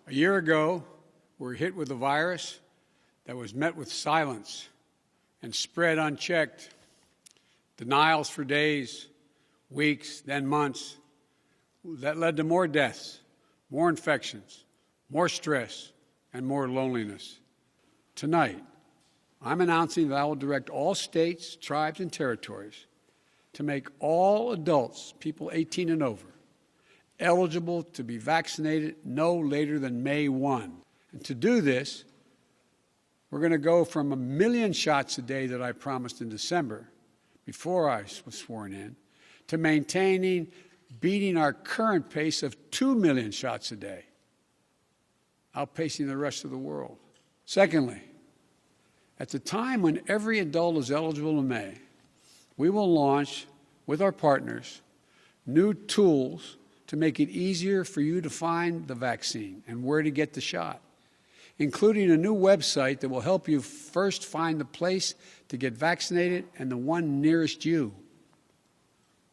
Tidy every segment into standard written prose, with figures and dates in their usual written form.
A year ago, we were hit with a virus that was met with silence and spread unchecked. Denials for days, weeks, then months. That led to more deaths, more infections, more stress, and more loneliness. Tonight, I'm announcing that I will direct all states, tribes, and territories to make all adults, people 18 and over, eligible to be vaccinated no later than May 1. And to do this, we're going to go from 1 million shots a day that I promised in December, before I was sworn in, to beating our current pace of 2 million shots a day, outpacing the rest of the world. Secondly, at the time when every adult is eligible in May, we will launch, with our partners, new tools to make it easier for you to find the vaccine and where to get the shot, including a new website that will help you first find the place to get vaccinated and the one nearest you.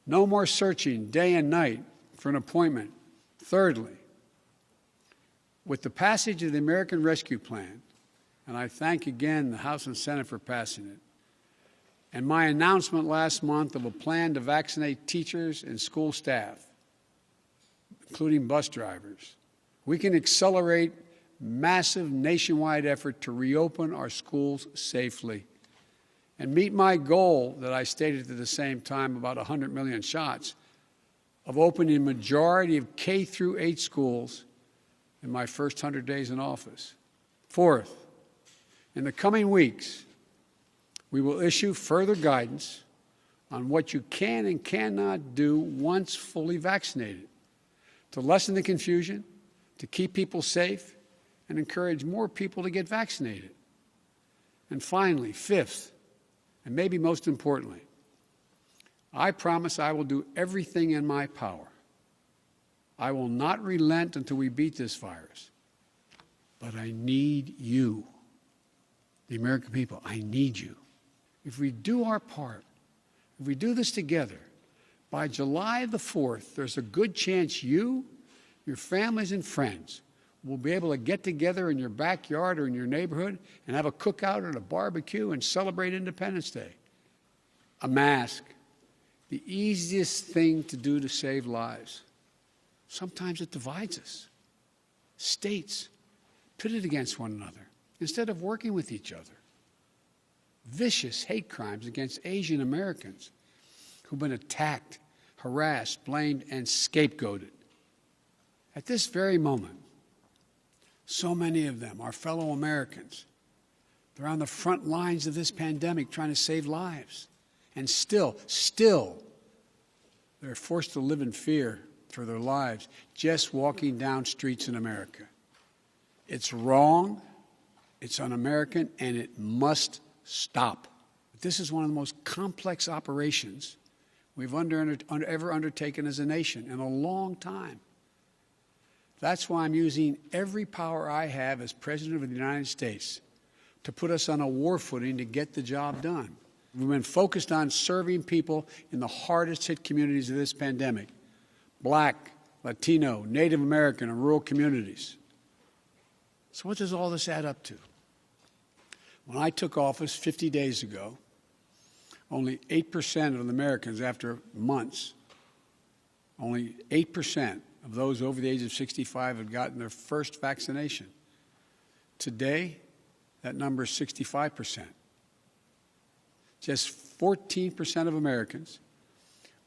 No more searching day and night for an appointment. Thirdly, with the passage of the American Rescue Plan, and I thank again the House and Senate for passing it, and my announcement last month of a plan to vaccinate teachers and school staff, including bus drivers, we can accelerate massive nationwide effort to reopen our schools safely and meet my goal that I stated at the same time, about 100 million shots, of opening a majority of K through 8 schools in my first 100 days in office. Fourth, in the coming weeks, we will issue further guidance on what you can and cannot do once fully vaccinated to lessen the confusion, to keep people safe, and encourage more people to get vaccinated. And finally, fifth, and maybe most importantly, I promise I will do everything in my power. I will not relent until we beat this virus. But I need you, the American people. I need you. If we do our part, if we do this together, by July the 4th, there's a good chance you, your families and friends will be able to get together in your backyard or in your neighborhood and have a cookout or a barbecue and celebrate Independence Day. A mask, the easiest thing to do to save lives. Sometimes it divides us. States pitted against one another instead of working with each other. Vicious hate crimes against Asian Americans who've been attacked, harassed, blamed, and scapegoated. At this very moment, so many of them are fellow Americans. They're on the front lines of this pandemic trying to save lives. And still, they're forced to live in fear for their lives just walking down streets in America. It's wrong, it's un-American, and it must stop. This is one of the most complex operations we've ever undertaken as a nation in a long time. That's why I'm using every power I have as President of the United States to put us on a war footing to get the job done. We've been focused on serving people in the hardest hit communities of this pandemic: Black, Latino, Native American, and rural communities. So what does all this add up to? When I took office 50 days ago, only 8% of Americans, after months, only 8% of those over the age of 65 had gotten their first vaccination. Today, that number is 65%. Just 14% of Americans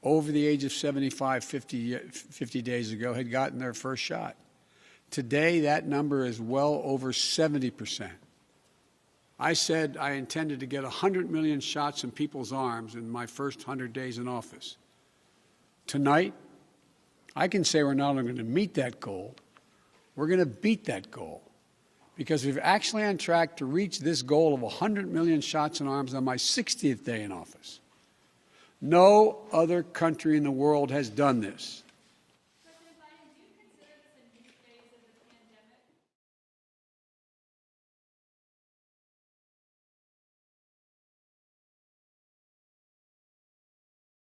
over the age of 75 50 days ago had gotten their first shot. Today, that number is well over 70%. I said I intended to get 100 million shots in people's arms in my first 100 days in office. Tonight, I can say we're not only going to meet that goal, we're going to beat that goal, because we're actually on track to reach this goal of 100 million shots in arms on my 60th day in office. No other country in the world has done this.